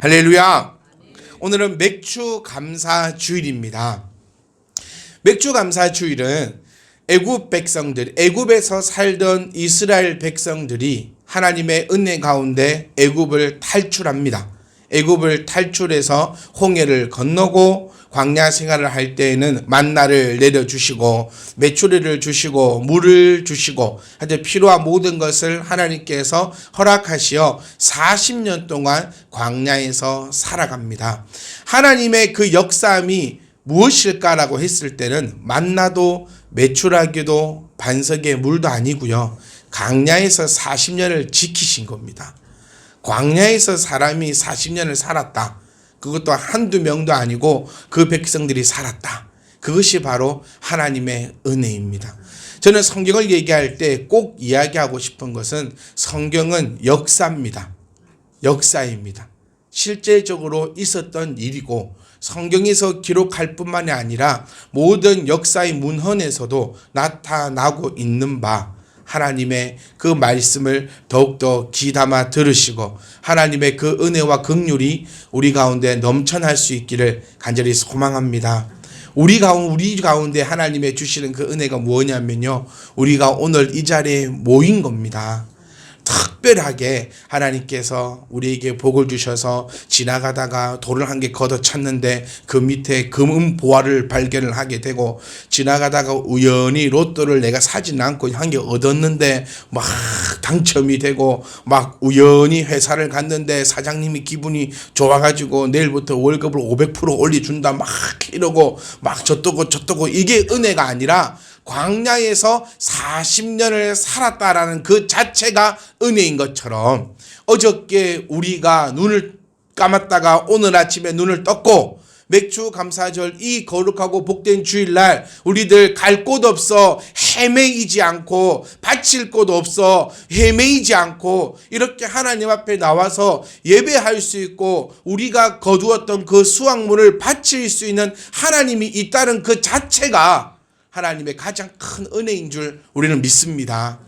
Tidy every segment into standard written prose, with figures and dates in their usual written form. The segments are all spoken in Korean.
할렐루야. 오늘은 맥주 감사 주일입니다. 맥주 감사 주일은 애굽 백성들, 애굽에서 살던 이스라엘 백성들이 하나님의 은혜 가운데 애굽을 탈출합니다. 애굽을 탈출해서 홍해를 건너고 광야 생활을 할 때에는 만나를 내려주시고 메추리를 주시고 물을 주시고 하여튼 필요한 모든 것을 하나님께서 허락하시어 40년 동안 광야에서 살아갑니다. 하나님의 그 역사함이 무엇일까라고 했을 때는 만나도 메추라기도 반석의 물도 아니고요. 광야에서 40년을 지키신 겁니다. 광야에서 사람이 40년을 살았다. 그것도 한두 명도 아니고 그 백성들이 살았다. 그것이 바로 하나님의 은혜입니다. 저는 성경을 얘기할 때 꼭 이야기하고 싶은 것은 성경은 역사입니다. 역사입니다. 실제적으로 있었던 일이고 성경에서 기록할 뿐만이 아니라 모든 역사의 문헌에서도 나타나고 있는 바 하나님의 그 말씀을 더욱더 귀담아 들으시고 하나님의 그 은혜와 긍휼이 우리 가운데 넘쳐날 수 있기를 간절히 소망합니다. 우리 가운데 하나님의 주시는 그 은혜가 뭐냐면요, 우리가 오늘 이 자리에 모인 겁니다. 특별하게 하나님께서 우리에게 복을 주셔서 지나가다가 돌을 한 개 걷어찼는데 그 밑에 금은 보화를 발견을 하게 되고, 지나가다가 우연히 로또를 내가 사진 않고 한 개 얻었는데 막 당첨이 되고, 막 우연히 회사를 갔는데 사장님이 기분이 좋아가지고 내일부터 월급을 500% 올려준다 막 이러고 막 저떠고 이게 은혜가 아니라 광야에서 40년을 살았다라는 그 자체가 은혜인 것처럼, 어저께 우리가 눈을 감았다가 오늘 아침에 눈을 떴고 맥주 감사절 이 거룩하고 복된 주일날 우리들 갈 곳 없어 헤매이지 않고, 바칠 곳 없어 헤매이지 않고 이렇게 하나님 앞에 나와서 예배할 수 있고 우리가 거두었던 그 수확물을 바칠 수 있는 하나님이 있다는 그 자체가 하나님의 가장 큰 은혜인 줄 우리는 믿습니다.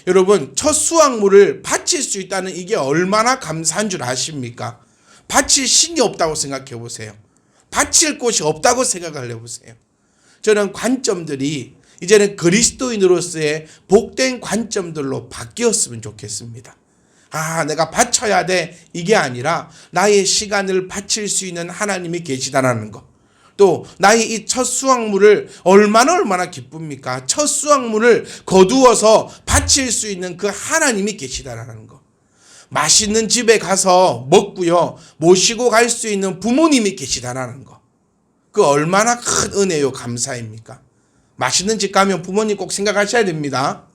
여러분, 첫 수확물을 바칠 수 있다는 이게 얼마나 감사한 줄 아십니까? 바칠 신이 없다고 생각해 보세요. 바칠 곳이 없다고 생각을 해보세요. 저는 관점들이 이제는 그리스도인으로서의 복된 관점들로 바뀌었으면 좋겠습니다. 내가 바쳐야 돼 이게 아니라 나의 시간을 바칠 수 있는 하나님이 계시다라는 것. 또 나의 이 첫 수확물을 얼마나 기쁩니까? 첫 수확물을 거두어서 바칠 수 있는 그 하나님이 계시다라는 거. 맛있는 집에 가서 먹고요, 모시고 갈 수 있는 부모님이 계시다라는 거. 그 얼마나 큰 은혜요, 감사입니까? 맛있는 집 가면 부모님 꼭 생각하셔야 됩니다.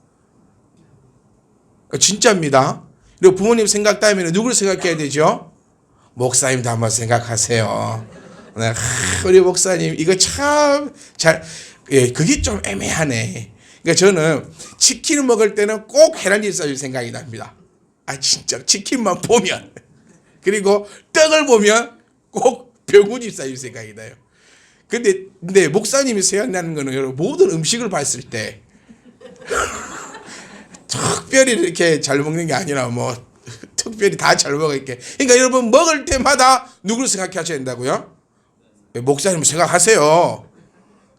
진짜입니다. 그리고 부모님 생각 따위면 누구를 생각해야 되죠? 목사님도 한번 생각하세요. 우리 목사님 이거 참 잘, 그게 좀 애매하네. 그러니까 저는 치킨을 먹을 때는 꼭 계란찜 싸줄 생각이 납니다. 진짜 치킨만 보면, 그리고 떡을 보면 꼭 병우집 싸줄 생각이 나요. 근데 목사님이 생각나는 거는 여러분, 모든 음식을 봤을 때 특별히 이렇게 잘 먹는 게 아니라 뭐 특별히 다 잘 먹을게. 그러니까 여러분, 먹을 때마다 누구를 생각하셔야 된다고요? 목사님 생각하세요.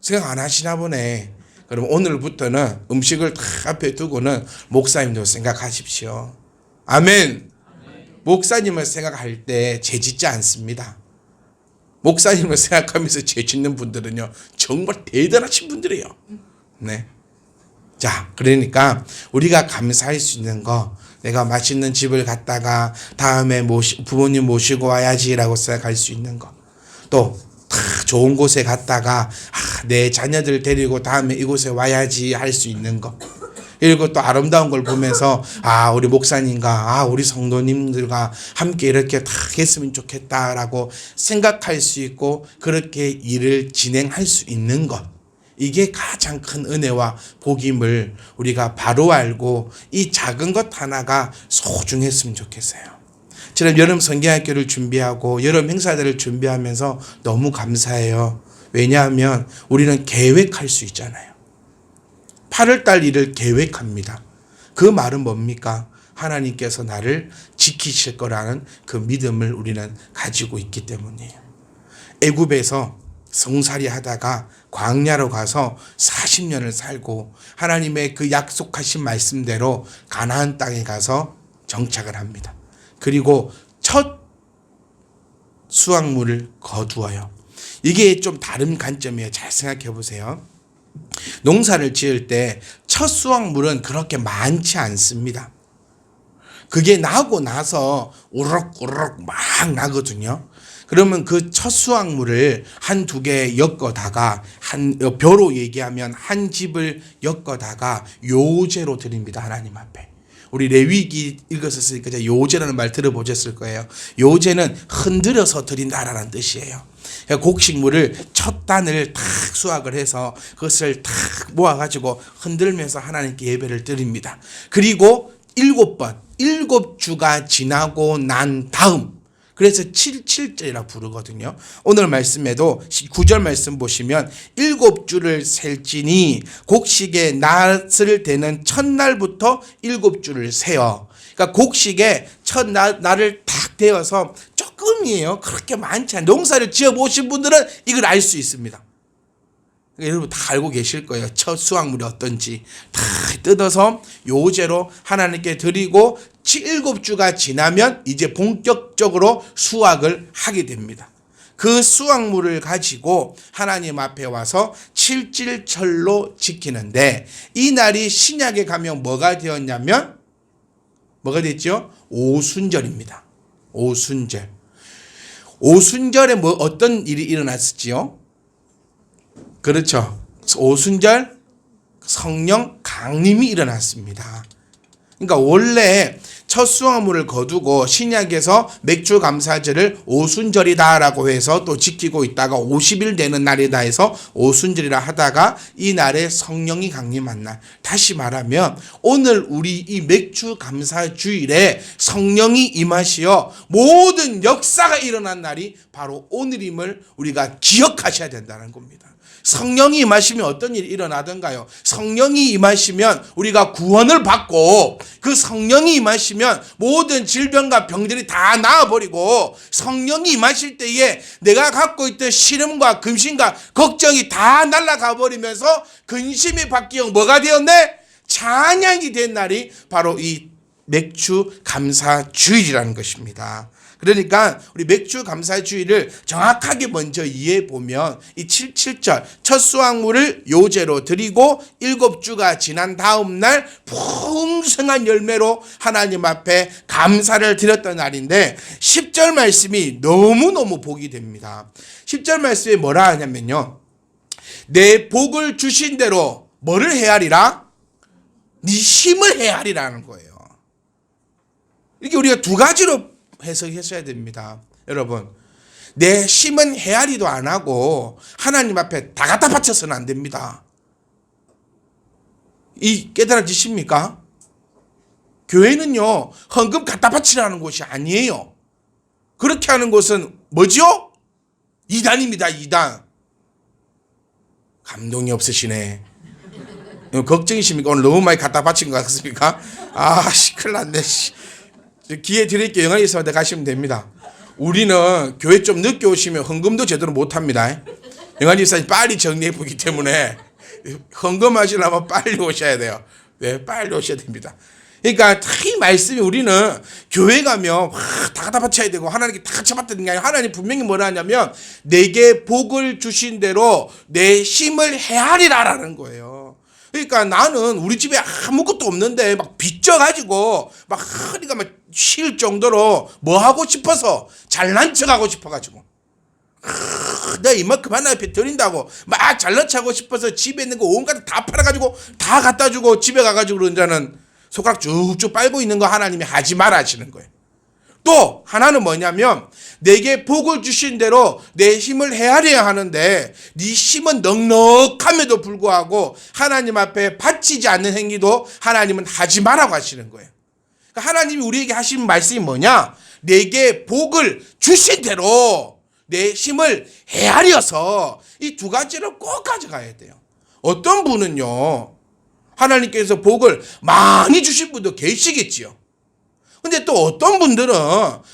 생각 안 하시나 보네. 그럼 오늘부터는 음식을 다 앞에 두고는 목사님도 생각하십시오. 아멘. 목사님을 생각할 때 죄짓지 않습니다. 목사님을 생각하면서 죄짓는 분들은요, 정말 대단하신 분들이에요. 네. 자, 그러니까 우리가 감사할 수 있는 거, 내가 맛있는 집을 갔다가 다음에 부모님 모시고 와야지라고 생각할 수 있는 거, 또 좋은 곳에 갔다가 내 자녀들 데리고 다음에 이곳에 와야지 할 수 있는 거, 그리고 또 아름다운 걸 보면서 우리 목사님과 우리 성도님들과 함께 이렇게 다 했으면 좋겠다라고 생각할 수 있고 그렇게 일을 진행할 수 있는 것, 이게 가장 큰 은혜와 복임을 우리가 바로 알고 이 작은 것 하나가 소중했으면 좋겠어요. 저는 여름 성경학교를 준비하고 여름 행사들을 준비하면서 너무 감사해요. 왜냐하면 우리는 계획할 수 있잖아요. 8월달 일을 계획합니다. 그 말은 뭡니까? 하나님께서 나를 지키실 거라는 그 믿음을 우리는 가지고 있기 때문이에요. 애굽에서 성살이 하다가 광야로 가서 40년을 살고 하나님의 그 약속하신 말씀대로 가나안 땅에 가서 정착을 합니다. 그리고 첫 수확물을 거두어요. 이게 좀 다른 관점이에요. 잘 생각해 보세요. 농사를 지을 때 첫 수확물은 그렇게 많지 않습니다. 그게 나고 나서 우럭우럭 막 나거든요. 그러면 그 첫 수확물을 한두 개 엮어다가 벼로 얘기하면 한 집을 엮어다가 요제로 드립니다. 하나님 앞에. 우리 레위기 읽었었으니까 요제라는 말 들어보셨을 거예요. 요제는 흔들어서 드린다라는 뜻이에요. 곡식물을 첫 단을 탁 수확을 해서 그것을 탁 모아가지고 흔들면서 하나님께 예배를 드립니다. 그리고 7번, 7주가 지나고 난 다음, 그래서 7절이라 부르거든요. 오늘 말씀에도 9절 말씀 보시면 7주를 셀지니 곡식의 낫을 대는 첫날부터 7주를 세어. 그러니까 곡식의 첫 날을 탁 대어서 조금이에요. 그렇게 많지 않아요. 농사를 지어보신 분들은 이걸 알 수 있습니다. 여러분 다 알고 계실 거예요. 첫 수확물이 어떤지 다 뜯어서 요제로 하나님께 드리고 7주가 지나면 이제 본격적으로 수확을 하게 됩니다. 그 수확물을 가지고 하나님 앞에 와서 칠칠철로 지키는데, 이 날이 신약에 가면 뭐가 되었냐면 뭐가 됐죠? 오순절입니다. 오순절. 오순절에 뭐 어떤 일이 일어났었지요? 그렇죠. 오순절 성령 강림이 일어났습니다. 그러니까 원래 첫 수확물을 거두고 신약에서 맥주 감사절을 오순절이다라고 해서 또 지키고 있다가 50일 되는 날이다 해서 오순절이라 하다가 이 날에 성령이 강림한 날. 다시 말하면 오늘 우리 이 맥주 감사 주일에 성령이 임하시어 모든 역사가 일어난 날이 바로 오늘임을 우리가 기억하셔야 된다는 겁니다. 성령이 임하시면 어떤 일이 일어나던가요? 성령이 임하시면 우리가 구원을 받고, 그 성령이 임하시면 모든 질병과 병들이 다 나아버리고, 성령이 임하실 때에 내가 갖고 있던 시름과 근심과 걱정이 다 날아가 버리면서 근심이 바뀌어 뭐가 되었네? 찬양이 된 날이 바로 이 맥주 감사 주일이라는 것입니다. 그러니까 우리 맥주 감사 주일을 정확하게 먼저 이해해 보면 이 7절 첫 수확물을 요제로 드리고 7주가 지난 다음 날 풍성한 열매로 하나님 앞에 감사를 드렸던 날인데, 10절 말씀이 너무너무 복이 됩니다. 10절 말씀에 뭐라 하냐면요, 내 복을 주신 대로 뭐를 헤아리라? 네 힘을 헤아리라는 거예요. 이게 우리가 두 가지로 해석했어야 됩니다. 여러분, 내 힘은 헤아리도 안 하고 하나님 앞에 다 갖다 바쳐서는 안 됩니다. 이 깨달아지십니까? 교회는요, 헌금 갖다 바치라는 곳이 아니에요. 그렇게 하는 곳은 뭐죠? 이단입니다. 이단. 감동이 없으시네. 걱정이십니까? 오늘 너무 많이 갖다 바친 것 같습니까? 큰일 났네. 기회 드릴게요. 영안이 있으면 가시면 됩니다. 우리는 교회 좀 늦게 오시면 헌금도 제대로 못합니다. 영안이 있으면 빨리 정리해 보기 때문에 헌금하시려면 빨리 오셔야 돼요. 네, 빨리 오셔야 됩니다. 그러니까 이 말씀이, 우리는 교회 가면 다 갖다 바쳐야 되고 하나님께 다 쳐받는 게 아니라, 하나님 분명히 뭐라 하냐면 내게 복을 주신 대로 내 힘을 헤아리라라는 거예요. 그러니까 나는 우리 집에 아무것도 없는데 막 빚져가지고 막 허리가 막 쉴 정도로 뭐 하고 싶어서, 잘난 척 하고 싶어가지고, 내가 이만큼 하나 앞에 드린다고 막 잘난 척 하고 싶어서 집에 있는 거 온갖 다 팔아가지고 다 갖다 주고 집에 가가지고 그런 자는 손가락 쭉쭉 빨고 있는 거 하나님이 하지 말아 하시는 거예요. 또 하나는 뭐냐면 내게 복을 주신 대로 내 힘을 헤아려야 하는데, 네 힘은 넉넉함에도 불구하고 하나님 앞에 바치지 않는 행위도 하나님은 하지 말라고 하시는 거예요. 그러니까 하나님이 우리에게 하신 말씀이 뭐냐? 내게 복을 주신 대로 내 힘을 헤아려서, 이 두 가지를 꼭 가져가야 돼요. 어떤 분은요, 하나님께서 복을 많이 주신 분도 계시겠지요. 근데 또 어떤 분들은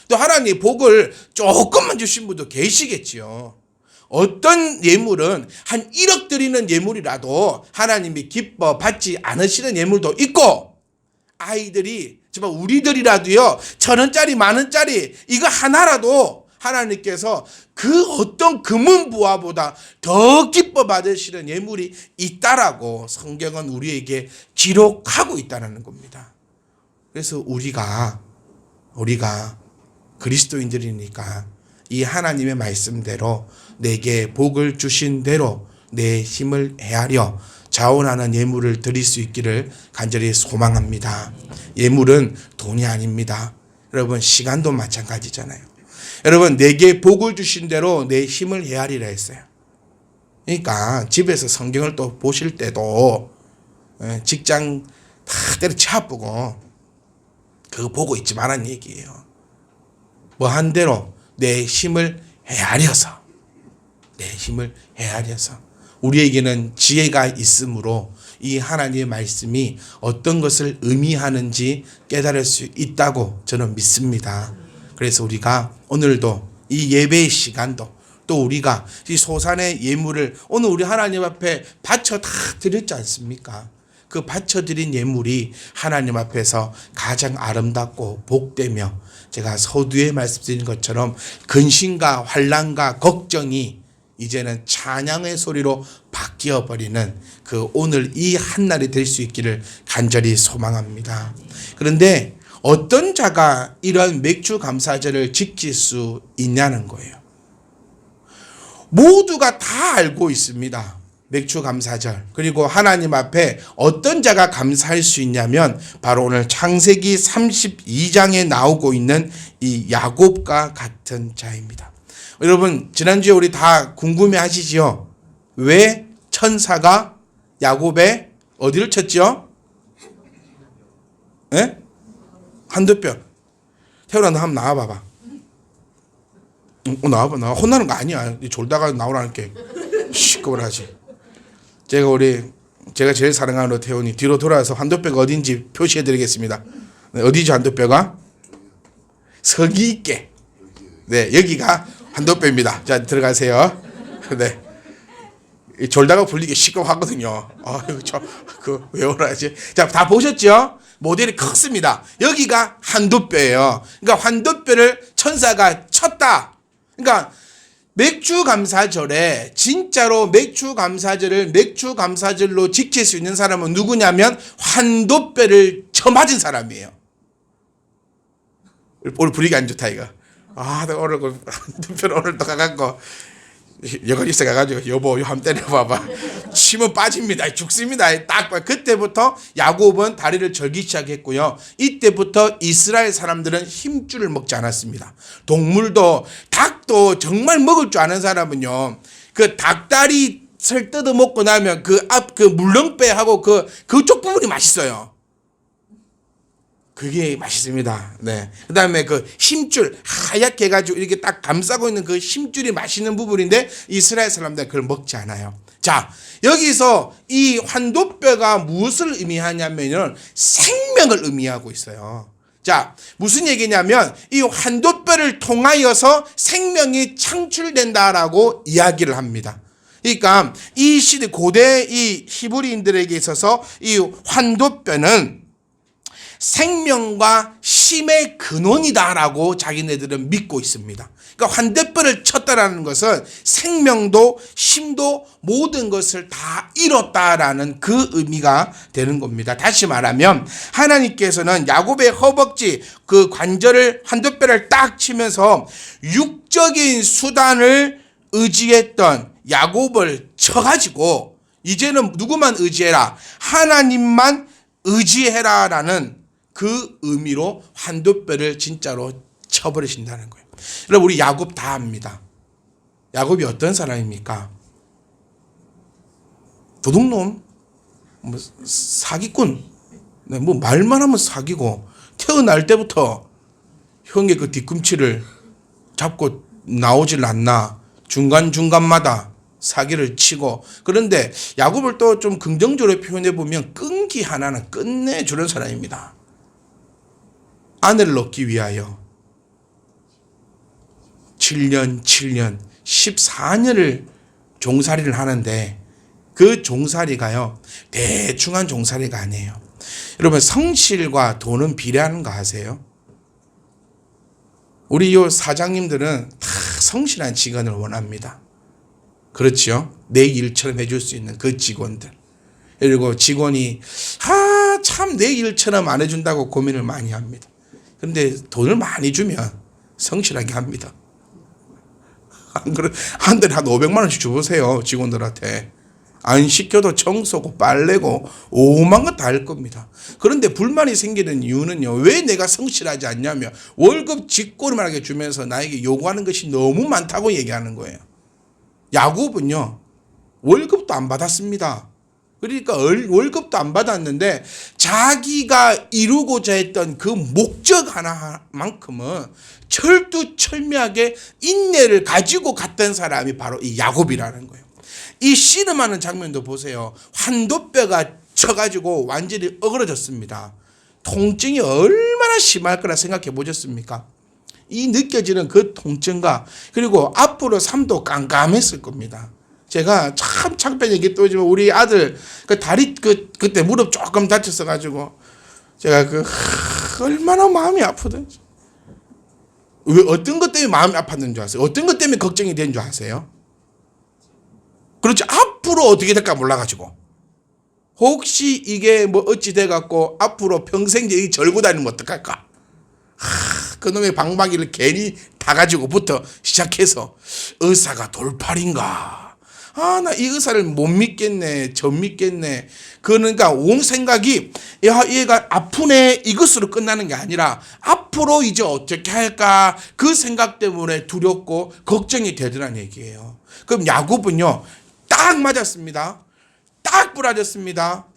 또 하나님 복을 조금만 주신 분도 계시겠지요. 어떤 예물은 한 1억 드리는 예물이라도 하나님이 기뻐 받지 않으시는 예물도 있고, 아이들이 정말 우리들이라도요 1,000원짜리 10,000원짜리 이거 하나라도 하나님께서 그 어떤 금은부화보다 더 기뻐 받으시는 예물이 있다라고 성경은 우리에게 기록하고 있다는 겁니다. 그래서 우리가 그리스도인들이니까 이 하나님의 말씀대로 내게 복을 주신 대로 내 힘을 헤아려 자원하는 예물을 드릴 수 있기를 간절히 소망합니다. 예물은 돈이 아닙니다. 여러분, 시간도 마찬가지잖아요. 여러분, 내게 복을 주신 대로 내 힘을 헤아리라 했어요. 그러니까 집에서 성경을 또 보실 때도 직장 다 때려쳐 아프고 그거 보고 있지 말란 얘기예요. 뭐 한 대로 내 힘을 헤아려서 우리에게는 지혜가 있으므로 이 하나님의 말씀이 어떤 것을 의미하는지 깨달을 수 있다고 저는 믿습니다. 그래서 우리가 오늘도 이 예배의 시간도 또 우리가 이 소산의 예물을 오늘 우리 하나님 앞에 바쳐 다 드렸지 않습니까? 그 바쳐드린 예물이 하나님 앞에서 가장 아름답고 복되며, 제가 서두에 말씀드린 것처럼 근심과 환난과 걱정이 이제는 찬양의 소리로 바뀌어버리는 그 오늘 이 한날이 될 수 있기를 간절히 소망합니다. 그런데 어떤 자가 이런 맥주 감사절을 지킬 수 있냐는 거예요. 모두가 다 알고 있습니다. 맥주 감사절. 그리고 하나님 앞에 어떤 자가 감사할 수 있냐면 바로 오늘 창세기 32장에 나오고 있는 이 야곱과 같은 자입니다. 여러분, 지난주에 우리 다 궁금해 하시지요? 왜 천사가 야곱의 어디를 쳤죠? 예? 한두뼈. 태훈아, 너 한번 나와봐봐. 나와봐. 혼나는 거 아니야. 졸다가 나오라는 게 시끄러워 하지. 제가 제일 사랑하는 태훈이 뒤로 돌아서 한두뼈가 어딘지 표시해 드리겠습니다. 네, 어디죠 한두뼈가? 석이 있게. 네, 여기가 한두뼈입니다. 자, 들어가세요. 네. 졸다가 불리기 시끄러워하거든요. 왜 오라지? 자, 다 보셨죠? 모델이 컸습니다. 여기가 한두뼈예요. 그러니까 한두뼈를 천사가 쳤다. 그러니까 맥주 감사절에 진짜로 맥주 감사절로 지킬 수 있는 사람은 누구냐면 한두뼈를 쳐맞은 사람이에요. 오늘 분위기 안 좋다 이거. 내가 오늘 한두뼈를 오늘 또 가갖고 여관 있어 가가지고 여보 한번 때려봐봐. 치면 빠집니다. 죽습니다. 딱 봐. 그때부터 야곱은 다리를 절기 시작했고요. 이때부터 이스라엘 사람들은 힘줄을 먹지 않았습니다. 동물도 닭도 정말 먹을 줄 아는 사람은요, 그 닭다리 살 뜯어 먹고 나면 그 물렁뼈하고 그쪽 부분이 맛있어요. 그게 맛있습니다. 네. 그 다음에 그 힘줄, 하얗게 해가지고 이렇게 딱 감싸고 있는 그 힘줄이 맛있는 부분인데 이스라엘 사람들은 그걸 먹지 않아요. 자, 여기서 이 한두뼈가 무엇을 의미하냐면은 생명을 의미하고 있어요. 자, 무슨 얘기냐면 이 한두뼈를 통하여서 생명이 창출된다라고 이야기를 합니다. 그러니까 이 시대 고대 이 히브리인들에게 있어서 이 한두뼈는 생명과 힘의 근원이다라고 자기네들은 믿고 있습니다. 그러니까 한두뼈를 쳤다라는 것은 생명도 힘도 모든 것을 다 잃었다라는 그 의미가 되는 겁니다. 다시 말하면 하나님께서는 야곱의 허벅지 그 관절을 한두뼈를 딱 치면서 육적인 수단을 의지했던 야곱을 쳐가지고 이제는 누구만 의지해라? 하나님만 의지해라라는 그 의미로 한두뼈를 진짜로 쳐버리신다는 거예요. 여러분, 우리 야곱 다 압니다. 야곱이 어떤 사람입니까? 도둑놈, 사기꾼, 말만 하면 사기고, 태어날 때부터 형의 그 뒤꿈치를 잡고 나오질 않나, 중간중간마다 사기를 치고. 그런데 야곱을 또 좀 긍정적으로 표현해 보면 끈기 하나는 끝내주는 사람입니다. 아내를 얻기 위하여 7년, 14년을 종살이를 하는데 그 종살이가요, 대충한 종살이가 아니에요. 여러분, 성실과 돈은 비례하는 거 아세요? 우리 요 사장님들은 다 성실한 직원을 원합니다. 그렇죠? 내 일처럼 해줄 수 있는 그 직원들. 그리고 직원이 참 내 일처럼 안 해준다고 고민을 많이 합니다. 그런데 돈을 많이 주면 성실하게 합니다. 안 그래? 한 달에 한 500만 원씩 줘보세요, 직원들한테. 안 시켜도 청소고 빨래고 오만 것 다 할 겁니다. 그런데 불만이 생기는 이유는요, 왜 내가 성실하지 않냐면 월급 쥐꼬리만하게 주면서 나에게 요구하는 것이 너무 많다고 얘기하는 거예요. 야곱은요, 월급도 안 받았습니다. 그러니까 월급도 안 받았는데 자기가 이루고자 했던 그 목적 하나만큼은 철두철미하게 인내를 가지고 갔던 사람이 바로 이 야곱이라는 거예요. 이 씨름하는 장면도 보세요. 환도뼈가 쳐가지고 완전히 어그러졌습니다. 통증이 얼마나 심할 거라 생각해 보셨습니까? 이 느껴지는 그 통증과 그리고 앞으로 삶도 깜깜했을 겁니다. 제가 참 창피한 얘기 또 지금 우리 아들 그 다리 그때 무릎 조금 다쳤어 가지고 제가 얼마나 마음이 아프던지. 왜 어떤 것 때문에 마음이 아팠는 줄 아세요? 어떤 것 때문에 걱정이 된 줄 아세요? 그렇지, 앞으로 어떻게 될까 몰라가지고 혹시 이게 뭐 어찌 돼갖고 앞으로 평생 여기 절고 다니면 어떡할까? 그놈의 방망이를 괜히 다 가지고부터 시작해서 의사가 돌팔인가? 나 이 의사를 못 믿겠네, 저 믿겠네. 그러니까 온 생각이 얘가 아프네 이것으로 끝나는 게 아니라 앞으로 이제 어떻게 할까? 그 생각 때문에 두렵고 걱정이 되더란 얘기예요. 그럼 야곱은요, 딱 맞았습니다. 딱 부러졌습니다.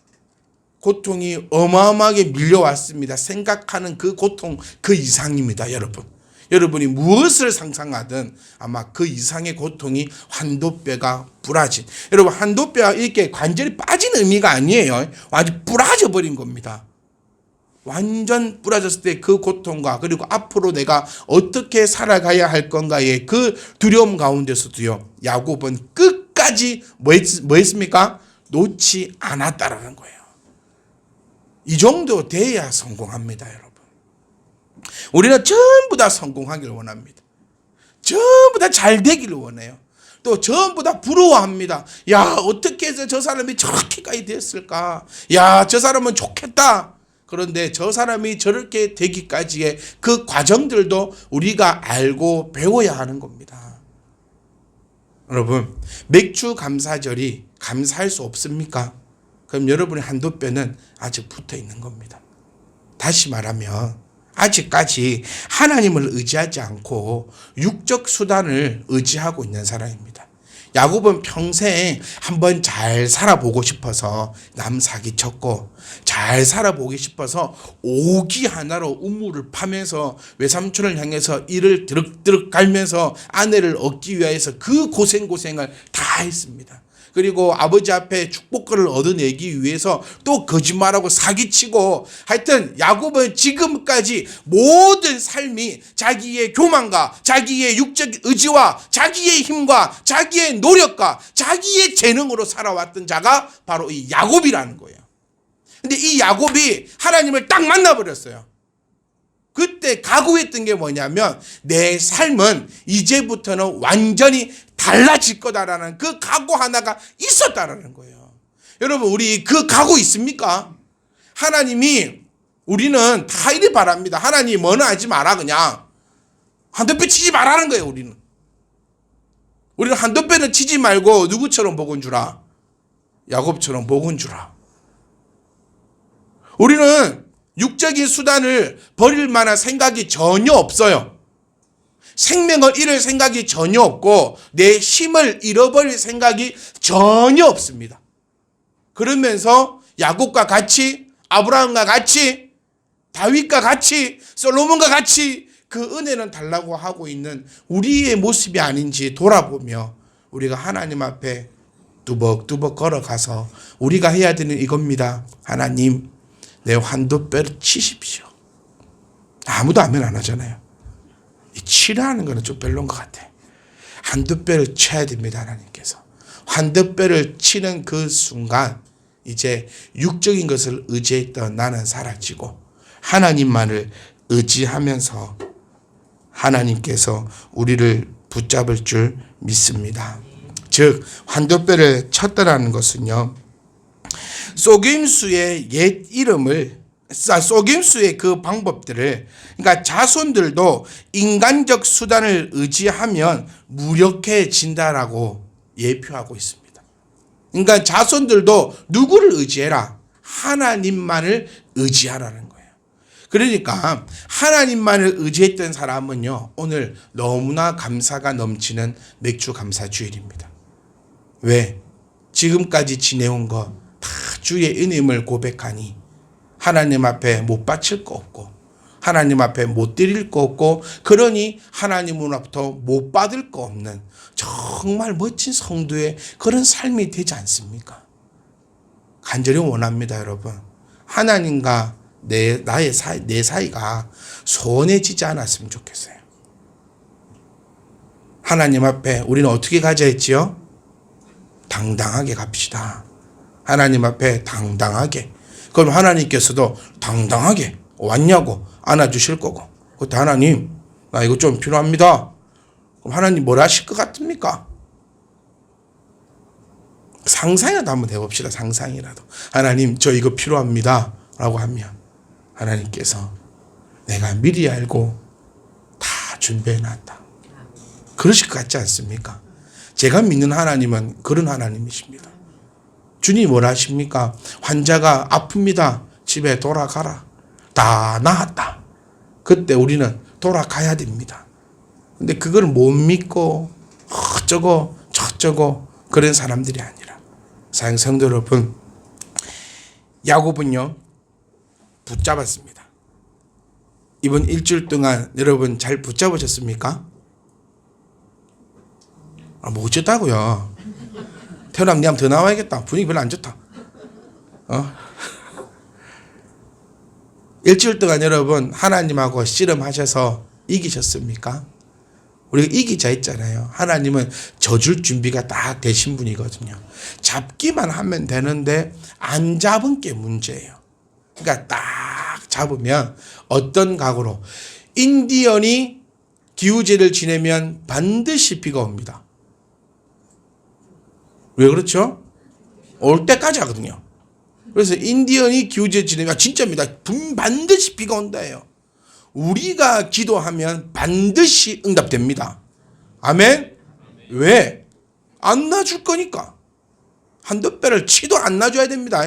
고통이 어마어마하게 밀려왔습니다. 생각하는 그 고통 그 이상입니다, 여러분. 여러분이 무엇을 상상하든 아마 그 이상의 고통이 환도뼈가 부러진. 여러분, 환도뼈가 이렇게 관절이 빠진 의미가 아니에요. 완전 부러져 버린 겁니다. 완전 부러졌을 때 그 고통과 그리고 앞으로 내가 어떻게 살아가야 할 건가의 그 두려움 가운데서도요, 야곱은 끝까지 뭐 했습니까? 놓지 않았다라는 거예요. 이 정도 돼야 성공합니다, 여러분. 우리는 전부 다 성공하기를 원합니다. 전부 다 잘 되기를 원해요. 또 전부 다 부러워합니다. 야, 어떻게 해서 저 사람이 저렇게까지 됐을까? 야, 저 사람은 좋겠다. 그런데 저 사람이 저렇게 되기까지의 그 과정들도 우리가 알고 배워야 하는 겁니다. 여러분, 맥주 감사절이 감사할 수 없습니까? 그럼 여러분의 한도뼈는 아직 붙어 있는 겁니다. 다시 말하면 아직까지 하나님을 의지하지 않고 육적 수단을 의지하고 있는 사람입니다. 야곱은 평생 한번 잘 살아보고 싶어서 남 사기쳤고 잘 살아보고 싶어서 오기 하나로 우물을 파면서 외삼촌을 향해서 이를 드륵드륵 갈면서 아내를 얻기 위해서 그 고생을 다 했습니다. 그리고 아버지 앞에 축복권을 얻어내기 위해서 또 거짓말하고 사기치고, 하여튼 야곱은 지금까지 모든 삶이 자기의 교만과 자기의 육적 의지와 자기의 힘과 자기의 노력과 자기의 재능으로 살아왔던 자가 바로 이 야곱이라는 거예요. 근데 이 야곱이 하나님을 딱 만나버렸어요. 그때 각오했던 게 뭐냐면 내 삶은 이제부터는 완전히 달라질 거다라는 그 각오 하나가 있었다라는 거예요. 여러분, 우리 그 각오 있습니까? 하나님이, 우리는 다 이리 바랍니다. 하나님 뭐는 하지 마라, 그냥 한도뼈 치지 말라는 거예요. 우리는 한도뼈는 치지 말고 누구처럼 복은 주라? 야곱처럼 복은 주라. 우리는 육적인 수단을 버릴 만한 생각이 전혀 없어요. 생명을 잃을 생각이 전혀 없고 내 힘을 잃어버릴 생각이 전혀 없습니다. 그러면서 야곱과 같이, 아브라함과 같이, 다윗과 같이, 솔로몬과 같이 그 은혜는 달라고 하고 있는 우리의 모습이 아닌지 돌아보며 우리가 하나님 앞에 두벅두벅 걸어가서 우리가 해야 되는 이겁니다. 하나님, 내 환도뼈를 치십시오. 아무도 아멘 안 하잖아요. 이 치라는 거는 좀 별로인 것 같아. 한두 배를 쳐야 됩니다. 하나님께서. 한두 배를 치는 그 순간 이제 육적인 것을 의지했던 나는 사라지고 하나님만을 의지하면서 하나님께서 우리를 붙잡을 줄 믿습니다. 즉 한두 배를 쳤다라는 것은요, 속임수의 옛 이름을, 속임수의 그 방법들을, 그러니까 자손들도 인간적 수단을 의지하면 무력해진다라고 예표하고 있습니다. 그러니까 자손들도 누구를 의지해라? 하나님만을 의지하라는 거예요. 그러니까 하나님만을 의지했던 사람은요, 오늘 너무나 감사가 넘치는 맥주 감사 주일입니다. 왜? 지금까지 지내온 거 다 주의 은임을 고백하니 하나님 앞에 못 바칠 거 없고 하나님 앞에 못 드릴 거 없고 그러니 하나님으로부터 못 받을 거 없는 정말 멋진 성도의 그런 삶이 되지 않습니까? 간절히 원합니다, 여러분. 하나님과 내 사이가 소원해지지 않았으면 좋겠어요. 하나님 앞에 우리는 어떻게 가자 했지요? 당당하게 갑시다. 하나님 앞에 당당하게. 그럼 하나님께서도 당당하게 왔냐고 안아주실 거고. 그때 하나님, 나 이거 좀 필요합니다. 그럼 하나님 뭘 하실 것 같습니까? 상상이라도 한번 해봅시다. 상상이라도. 하나님, 저 이거 필요합니다. 라고 하면 하나님께서 내가 미리 알고 다 준비해놨다. 그러실 것 같지 않습니까? 제가 믿는 하나님은 그런 하나님이십니다. 주님이 뭘 하십니까? 환자가 아픕니다. 집에 돌아가라. 다 나았다. 그때 우리는 돌아가야 됩니다. 근데 그걸 못 믿고 어쩌고 저쩌고 그런 사람들이 아니라, 사랑 성도 여러분, 야곱은요 붙잡았습니다. 이번 일주일 동안 여러분 잘 붙잡으셨습니까? 못 어쩌다고요. 태어나면 니하면 더 나와야겠다. 분위기 별로 안 좋다. 일주일 동안 여러분 하나님하고 씨름하셔서 이기셨습니까? 우리가 이기자 했잖아요. 하나님은 져줄 준비가 딱 되신 분이거든요. 잡기만 하면 되는데 안 잡은 게 문제예요. 그러니까 딱 잡으면 어떤 각오로, 인디언이 기우제를 지내면 반드시 비가 옵니다. 왜 그렇죠? 올 때까지 하거든요. 그래서 인디언이 기우제 지내면 진짜입니다. 반드시 비가 온다예요. 우리가 기도하면 반드시 응답됩니다. 아멘? 왜? 안 놔줄 거니까. 한두 배를 치도 안 놔줘야 됩니다.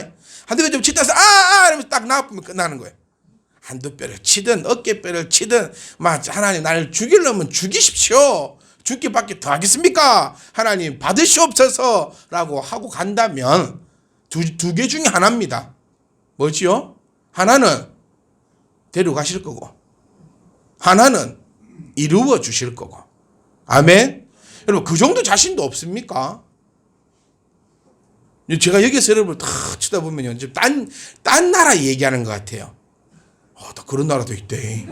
한두 배 좀 치다 해서 이러면서 딱 나와보면 끝나는 거예요. 한두 배를 치든 어깨배를 치든 하나님 나를 죽이려면 죽이십시오. 죽기밖에 더 하겠습니까? 하나님 받으시옵소서 라고 하고 간다면 두 개 중에 하나입니다. 뭐지요? 하나는 데려가실 거고 하나는 이루어 주실 거고. 아멘? 여러분 그 정도 자신도 없습니까? 제가 여기서 여러분을 다 쳐다보면 딴 나라 얘기하는 것 같아요. 또 그런 나라도 있대.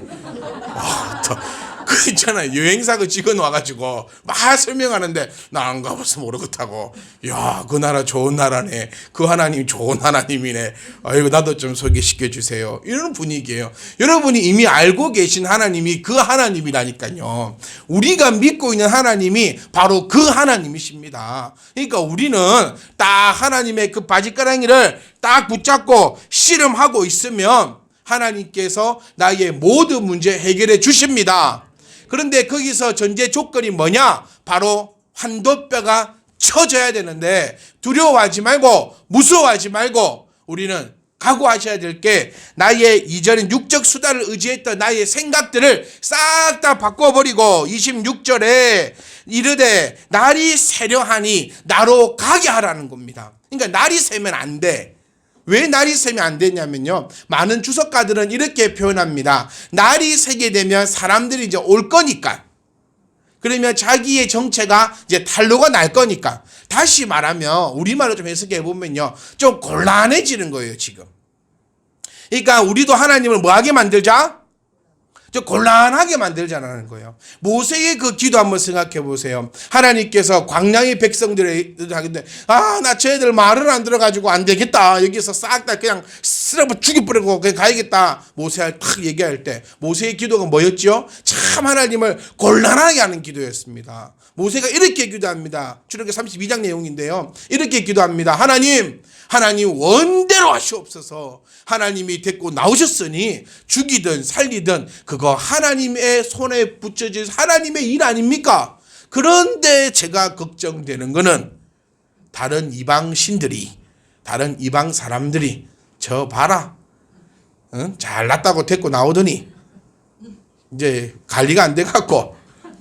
그 있잖아요. 여행사 그 직원 와가지고 막 설명하는데 나 안 가봐서 모르겠다고. 야, 그 나라 좋은 나라네. 그 하나님 좋은 하나님이네. 아이고 나도 좀 소개시켜 주세요. 이런 분위기예요. 여러분이 이미 알고 계신 하나님이 그 하나님이라니까요. 우리가 믿고 있는 하나님이 바로 그 하나님이십니다. 그러니까 우리는 딱 하나님의 그 바지가랑이를 딱 붙잡고 씨름하고 있으면 하나님께서 나의 모든 문제 해결해 주십니다. 그런데 거기서 전제 조건이 뭐냐? 바로 한도뼈가 쳐져야 되는데 두려워하지 말고 무서워하지 말고 우리는 각오하셔야 될 게 나의 이전엔 육적 수단을 의지했던 나의 생각들을 싹 다 바꿔버리고 26절에 이르되 날이 새려하니 나로 가게 하라는 겁니다. 그러니까 날이 새면 안 돼. 왜 날이 새면 안 되냐면요. 많은 주석가들은 이렇게 표현합니다. 날이 새게 되면 사람들이 이제 올 거니까. 그러면 자기의 정체가 이제 탄로가 날 거니까. 다시 말하면 우리말로 좀 해석해 보면요. 좀 곤란해지는 거예요, 지금. 그러니까 우리도 하나님을 뭐하게 만들자? 저 곤란하게 만들자는 거예요. 모세의 그 기도 한번 생각해 보세요. 하나님께서 광야의 백성들에 하는데 나 쟤들 말을 안 들어가지고 안 되겠다. 여기서 싹 다 그냥 쓰러버 죽여버리고 그냥 가야겠다. 모세가 탁 얘기할 때 모세의 기도가 뭐였죠? 참 하나님을 곤란하게 하는 기도였습니다. 모세가 이렇게 기도합니다. 출애굽기 32장 내용인데요. 이렇게 기도합니다. 하나님 원대로 하시옵소서. 하나님이 데리고 나오셨으니 죽이든 살리든 그거 하나님의 손에 붙여진 하나님의 일 아닙니까? 그런데 제가 걱정되는 거는 다른 이방 신들이, 다른 이방 사람들이 저 봐라, 잘났다고 데리고 나오더니 이제 관리가 안 돼갖고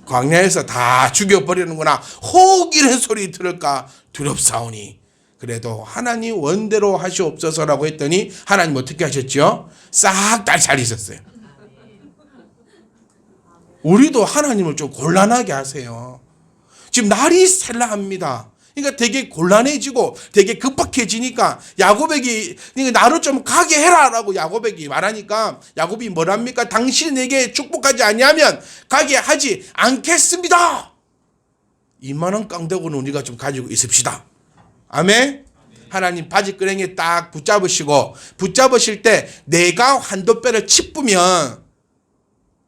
광야에서 다 죽여버리는구나, 혹 이런 소리 들을까 두렵사오니 그래도 하나님 원대로 하시옵소서라고 했더니 하나님 어떻게 하셨죠? 싹 다 살리셨어요. 우리도 하나님을 좀 곤란하게 하세요. 지금 날이 셀라합니다. 그러니까 되게 곤란해지고 되게 급박해지니까 야곱에게 나를 좀 가게 해라라고 야곱에게 말하니까 야곱이 뭐랍니까? 당신에게 축복하지 아니하면 가게 하지 않겠습니다. 이만한 깡대고는 우리가 좀 가지고 있읍시다. 아멘. 하나님 바지끄레기에 딱 붙잡으실 때 내가 환도뼈를 칩으면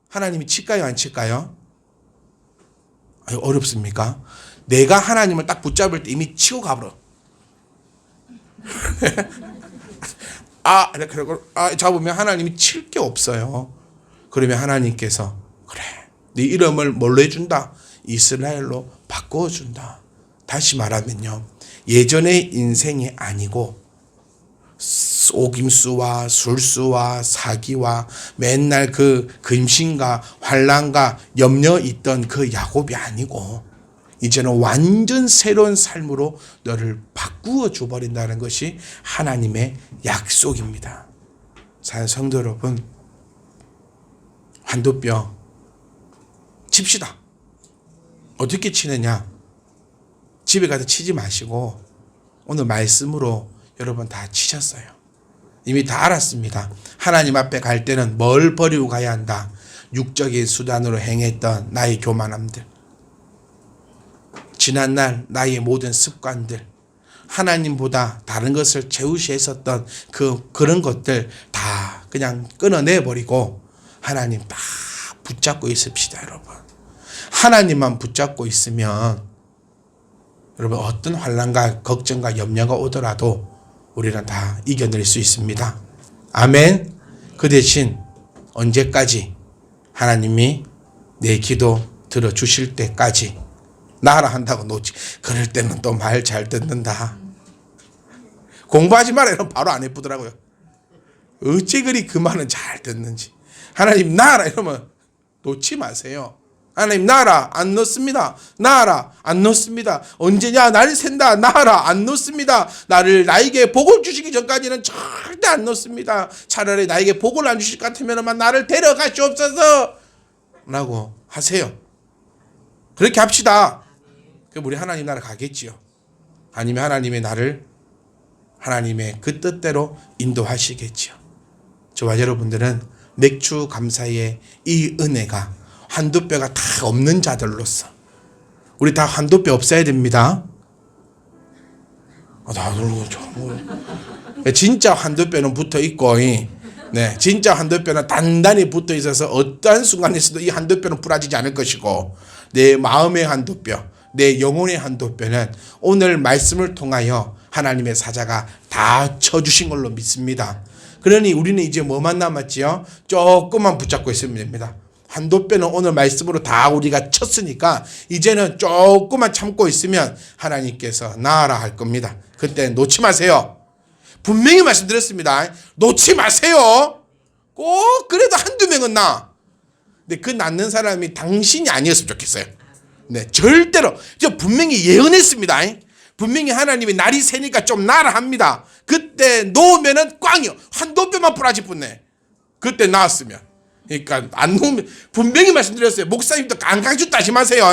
하나님이 칠까요 안 칠까요? 어렵습니까? 내가 하나님을 딱 붙잡을 때 이미 치고 가버려. 잡으면 하나님이 칠 게 없어요. 그러면 하나님께서 그래, 네 이름을 뭘로 해준다? 이스라엘로 바꿔준다. 다시 말하면요, 예전의 인생이 아니고 속임수와 술수와 사기와 맨날 그 근심과 환난과 염려 있던 그 야곱이 아니고 이제는 완전 새로운 삶으로 너를 바꾸어 줘버린다는 것이 하나님의 약속입니다. 사랑하는 성도 여러분, 환도뼈 칩시다. 어떻게 치느냐? 집에 가서 치지 마시고 오늘 말씀으로 여러분 다 치셨어요. 이미 다 알았습니다. 하나님 앞에 갈 때는 뭘 버리고 가야 한다? 육적인 수단으로 행했던 나의 교만함들, 지난날 나의 모든 습관들, 하나님보다 다른 것을 제우시했었던 그런 것들 다 그냥 끊어내버리고 하나님 딱 붙잡고 있읍시다. 여러분, 하나님만 붙잡고 있으면 여러분 어떤 환난과 걱정과 염려가 오더라도 우리는 다 이겨낼 수 있습니다. 아멘. 그 대신 언제까지? 하나님이 내 기도 들어주실 때까지. 나라 한다고 놓지. 그럴 때는 또 말 잘 듣는다. 공부하지 마라 이러면 바로 안 예쁘더라고요. 어째 그리 그 말은 잘 듣는지. 하나님 나라 이러면 놓지 마세요. 하나님 나라 안 놓습니다. 나라 안 놓습니다. 언제냐? 날 샌다. 나라 안 놓습니다. 나에게 복을 주시기 전까지는 절대 안 놓습니다. 차라리 나에게 복을 안 주실 것 같으면 나를 데려가시옵소서 라고 하세요. 그렇게 합시다. 그럼 우리 하나님 나라 가겠지요. 아니면 하나님의 나를 하나님의 그 뜻대로 인도하시겠지요. 저와 여러분들은 맥주 감사의 이 은혜가 환도뼈가 다 없는 자들로서 우리 다 환도뼈 없어야 됩니다. 진짜 환도뼈는 붙어 있고, 진짜 환도뼈는 단단히 붙어 있어서 어떠한 순간에서도 이 환도뼈는 부러지지 않을 것이고, 내 마음의 환도뼈, 내 영혼의 환도뼈는 오늘 말씀을 통하여 하나님의 사자가 다 쳐주신 걸로 믿습니다. 그러니 우리는 이제 뭐만 남았지요? 조금만 붙잡고 있으면 됩니다. 환도뼈는 오늘 말씀으로 다 우리가 쳤으니까 이제는 조금만 참고 있으면 하나님께서 나아라 할 겁니다. 그때 놓지 마세요. 분명히 말씀드렸습니다. 놓지 마세요. 꼭 그래도 한두 명은 나. 근데 그 낳는 사람이 당신이 아니었으면 좋겠어요. 네, 절대로. 저 분명히 예언했습니다. 분명히 하나님이 날이 새니까 좀 나라 합니다. 그때 놓으면은 꽝이요. 환도뼈만 부러질 뿐네. 그때 나았으면. 그러니까 안 놓으면 분명히 말씀드렸어요. 목사님도 강강주 따지 마세요.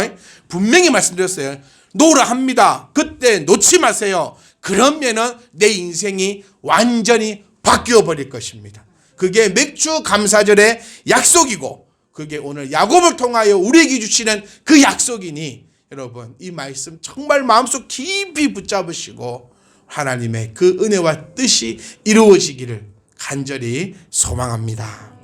분명히 말씀드렸어요. 놓으라 합니다. 그때 놓지 마세요. 그러면은 내 인생이 완전히 바뀌어 버릴 것입니다. 그게 맥주 감사절의 약속이고 그게 오늘 야곱을 통하여 우리에게 주시는 그 약속이니 여러분 이 말씀 정말 마음속 깊이 붙잡으시고 하나님의 그 은혜와 뜻이 이루어지기를 간절히 소망합니다.